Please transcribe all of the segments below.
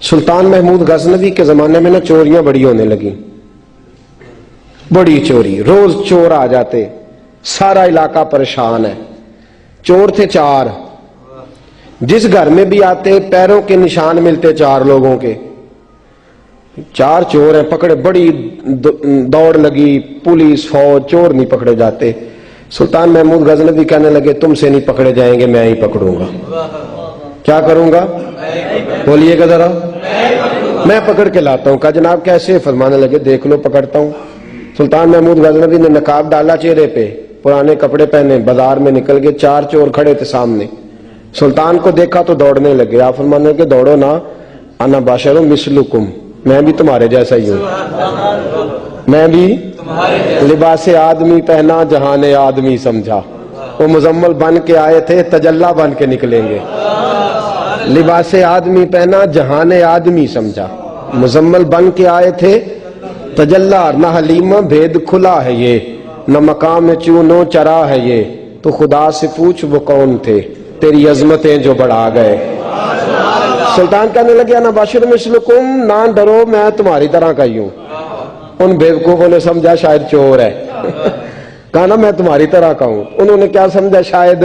سلطان محمود غزنوی کے زمانے میں نا چوریاں بڑی ہونے لگی، بڑی چوری، روز چور آ جاتے، سارا علاقہ پریشان ہے۔ چور تھے 4، جس گھر میں بھی آتے پیروں کے نشان ملتے 4 لوگوں کے، 4 چور ہیں پکڑے، بڑی دوڑ لگی، پولیس فوج، چور نہیں پکڑے جاتے۔ سلطان محمود غزنوی کہنے لگے تم سے نہیں پکڑے جائیں گے، میں ہی پکڑوں گا۔ کیا کروں گا؟ بولیے گا ذرا، میں پکڑ کے لاتا ہوں۔ کہا جناب کیسے؟ فرمانے لگے دیکھ لو پکڑتا ہوں۔ سلطان محمود غزنوی نے نقاب ڈالا چہرے پہ، پرانے کپڑے پہنے، بازار میں نکل گئے، 4 چور کھڑے تھے سامنے۔ سلطان کو دیکھا تو دوڑنے لگے۔ آپ فرمانے لگے دوڑو نا، انا بشر مثلکم، میں بھی تمہارے جیسا ہی ہوں، میں بھی لباس آدمی پہنا جہان آدمی سمجھا۔ وہ مزمل بن کے آئے تھے، تجلی بن کے نکلیں گے۔ لباس آدمی پہنا جہان آدمی سمجھا، مزمل بن کے آئے تھے، تجلی نہ حلیمہ بھید کھلا ہے یہ، نہ مقام چونو چرا ہے یہ، تو خدا سے پوچھ وہ کون تھے تیری عظمتیں جو بڑھا گئے۔ سلطان کہنے لگے انا بشر مثلکم، نہ ڈرو میں تمہاری طرح کا ہی ہوں۔ ان بیوقوفوں نے سمجھا شاید چور ہے، کہا نا میں تمہاری طرح کا ہوں۔ انہوں نے کیا سمجھا؟ شاید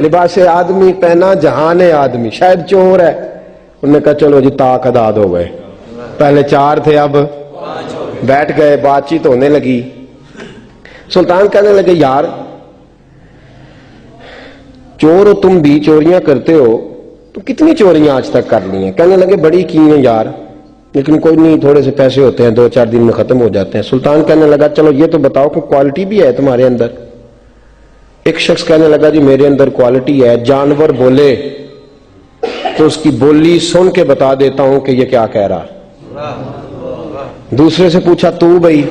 لباس آدمی پہنا جہان آدمی، شاید چور ہے۔ انہوں نے کہا چلو جی طاق اداد ہو گئے، پہلے 4 تھے اب بیٹھ گئے، بات چیت ہونے لگی۔ سلطان کہنے لگے یار چور ہو تم بھی، چوریاں کرتے ہو، تو کتنی چوریاں آج تک کر لی ہیں؟ کہنے لگے بڑی کی ہیں یار، لیکن کوئی نہیں، تھوڑے سے پیسے ہوتے ہیں 2-4 دن میں ختم ہو جاتے ہیں۔ سلطان کہنے لگا چلو یہ تو بتاؤ کہ کوالٹی بھی ہے تمہارے اندر؟ ایک شخص کہنے لگا جی میرے اندر کوالٹی ہے، جانور بولے تو اس کی بولی سن کے بتا دیتا ہوں کہ یہ کیا کہہ رہا۔ دوسرے سے پوچھا تو بھائی؟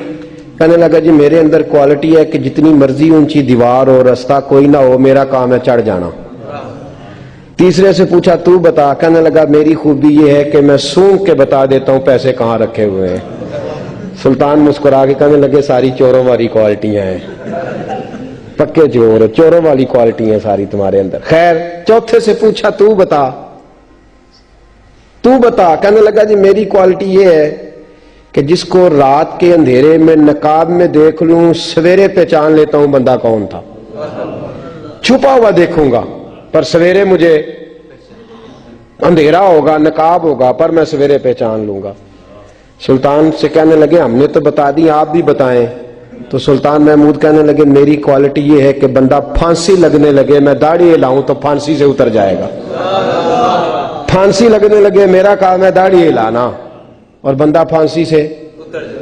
کہنے لگا جی میرے اندر کوالٹی ہے کہ جتنی مرضی اونچی دیوار ہو، رستہ کوئی نہ ہو، میرا کام ہے چڑھ جانا۔ تیسرے سے پوچھا تو بتا؟ کہنے لگا میری خوبی یہ ہے کہ میں سونگ کے بتا دیتا ہوں پیسے کہاں رکھے ہوئے ہیں۔ سلطان مسکرا کے کہنے لگے ساری چوروں والی کوالٹیاں ہیں، پکے چور، چوروں والی کوالٹی ہیں ساری تمہارے اندر۔ خیر چوتھے سے پوچھا تو بتا، تو بتا؟ کہنے لگا جی میری کوالٹی یہ ہے کہ جس کو رات کے اندھیرے میں نقاب میں دیکھ لوں سویرے پہچان لیتا ہوں بندہ کون تھا، چھپا ہوا دیکھوں گا پر سویرے مجھے اندھیرا ہوگا، نقاب ہوگا، پر میں سویرے پہچان لوں گا۔ سلطان سے کہنے لگے ہم نے تو بتا دی، آپ بھی بتائیں۔ تو سلطان محمود کہنے لگے میری کوالٹی یہ ہے کہ بندہ پھانسی لگنے لگے میں داڑھی ہلاؤں تو پھانسی سے اتر جائے گا، پھانسی لگنے لگے میرا کام ہے داڑھی ہلانا اور بندہ پھانسی سے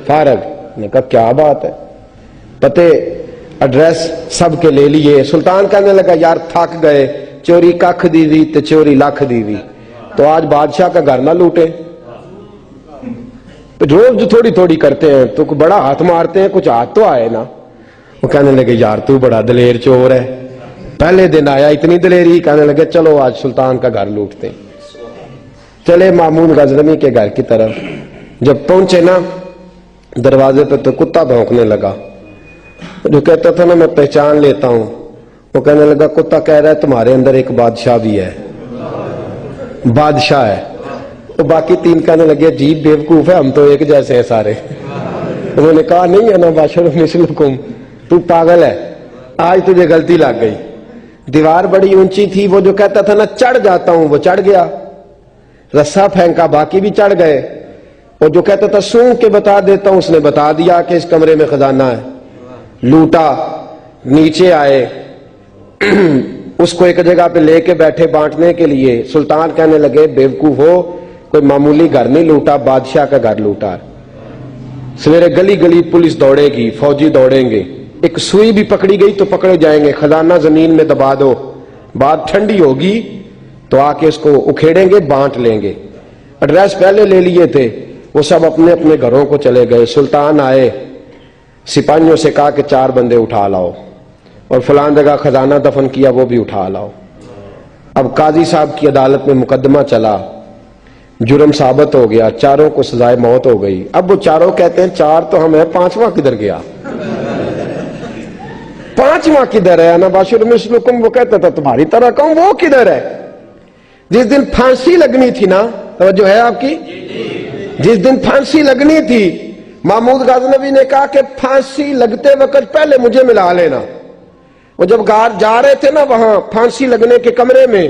فارغ۔ نے کہا کیا بات ہے، پتے ایڈریس سب کے لے لیے۔ سلطان کہنے لگا یار تھک گئے، چوری ککھ دی ہوئی تو چوری لکھ دی ہوئی، تو آج بادشاہ کا گھر نہ لوٹے؟ روز جو تھوڑی تھوڑی کرتے ہیں تو بڑا ہاتھ مارتے ہیں، کچھ ہاتھ تو آئے نا۔ وہ کہنے لگے یار تو بڑا دلیر چور ہے، پہلے دن آیا اتنی دلیری۔ کہنے لگے چلو آج سلطان کا گھر لوٹتے۔ چلے محمود غزنوی کے گھر کی طرف، جب پہنچے نا دروازے پہ تو کتا بھونکنے لگا، جو کہتا تھا نا میں پہچان لیتا ہوں، وہ کہنے لگا کتا کہہ رہا ہے تمہارے اندر ایک بادشاہ بھی ہے، بادشاہ ہے۔ تو باقی 3 کہنے لگے عجیب بیوقوف ہے، ہم تو ایک جیسے ہیں سارے۔ انہوں نے کہا نہیں انا بشر مثلکم، تو پاگل ہے، آج تجھے غلطی لگ گئی۔ دیوار بڑی اونچی تھی، وہ جو کہتا تھا نا چڑھ جاتا ہوں وہ چڑھ گیا، رسا پھینکا باقی بھی چڑھ گئے، اور جو کہتا تھا سونگ کے بتا دیتا ہوں اس نے بتا دیا کہ اس کمرے میں خزانہ ہے، لوٹا۔ نیچے آئے اس کو ایک جگہ پہ لے کے بیٹھے بانٹنے کے لیے۔ سلطان کہنے لگے بیوقوف ہو، کوئی معمولی گھر نہیں لوٹا، بادشاہ کا گھر لوٹا۔ سویرے گلی گلی پولیس دوڑے گی، فوجی دوڑیں گے، ایک سوئی بھی پکڑی گئی تو پکڑے جائیں گے، خزانہ زمین میں دبا دو، بات ٹھنڈی ہوگی تو آ کے اس کو اکھیڑیں گے، بانٹ لیں گے۔ ایڈریس پہلے لے لیے تھے، وہ سب اپنے اپنے گھروں کو چلے گئے۔ سلطان آئے، سپاہیوں سے کہا کہ 4 بندے اٹھا لاؤ، اور فلان جگہ خزانہ دفن کیا وہ بھی اٹھا لاؤ۔ اب قاضی صاحب کی عدالت میں مقدمہ چلا، جرم ثابت ہو گیا، 4 کو سزائے موت ہو گئی۔ اب وہ 4 کہتے ہیں 4 تو ہم ہیں، 5واں کدھر گیا؟ 5واں کدھر ہے؟ انا بشر مثلکم، وہ کہتا تھا تمہاری طرح کہوں، وہ کدھر ہے؟ جس دن پھانسی لگنی تھی نا توجہ ہے آپ کی؟ جس دن پھانسی لگنی تھی محمود غزنوی نے کہا کہ پھانسی لگتے وقت پہلے مجھے ملا لینا. وہ جب جا رہے تھے نا وہاں پھانسی لگنے کے کمرے میں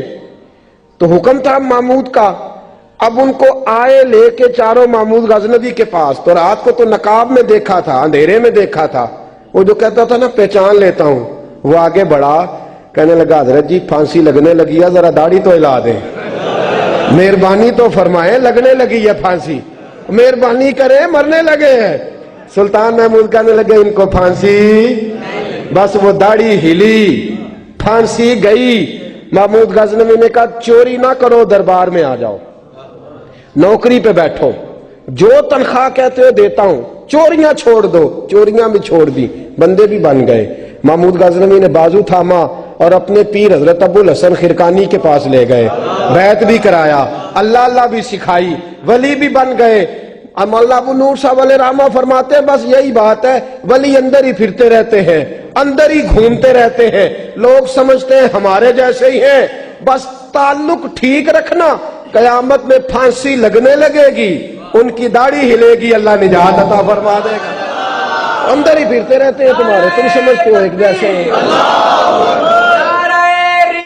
تو حکم تھا محمود کا. اب ان کو آئے لے کے چاروں محمود غزنوی کے پاس. تو رات کو تو نقاب میں دیکھا تھا, اندھیرے میں دیکھا تھا. وہ جو کہتا تھا نا پہچان لیتا ہوں, وہ آگے بڑھا, کہنے لگا حضرت جی پھانسی لگنے لگی ہے, ذرا داڑھی تو ہلا دیں, مہربانی تو فرمائے, لگنے لگی ہے پھانسی, مہربانی کریں, مرنے لگے ہیں. سلطان محمود کہنے لگے ان کو پھانسی, بس وہ داڑھی ہلی, پھانسی گئی. محمود غزنوی نے کہا چوری نہ کرو, دربار میں آ جاؤ, نوکری پہ بیٹھو, جو تنخواہ کہتے ہو دیتا ہوں, چوریاں چھوڑ دو. چوریاں بھی چھوڑ دی, بندے بھی بن گئے. محمود غزنوی نے بازو تھاما اور اپنے پیر حضرت ابو الحسن خرقانی کے پاس لے گئے, بیعت بھی کرایا, اللہ اللہ بھی سکھائی, ولی بھی بن گئے. مولانا ابو نور صاحب علیہ رحمہ فرماتے ہیں بس یہی بات ہے, ولی اندر ہی پھرتے رہتے ہیں, اندر ہی گھومتے رہتے ہیں, لوگ سمجھتے ہیں ہمارے جیسے ہی ہیں. بس تعلق ٹھیک رکھنا, قیامت میں پھانسی لگنے لگے گی, ان کی داڑھی ہلے گی, اللہ نجات عطا فرما دے گا. اندر ہی پھرتے رہتے ہیں تمہارے, تم سمجھتے ہو ایک جیسے ہیں.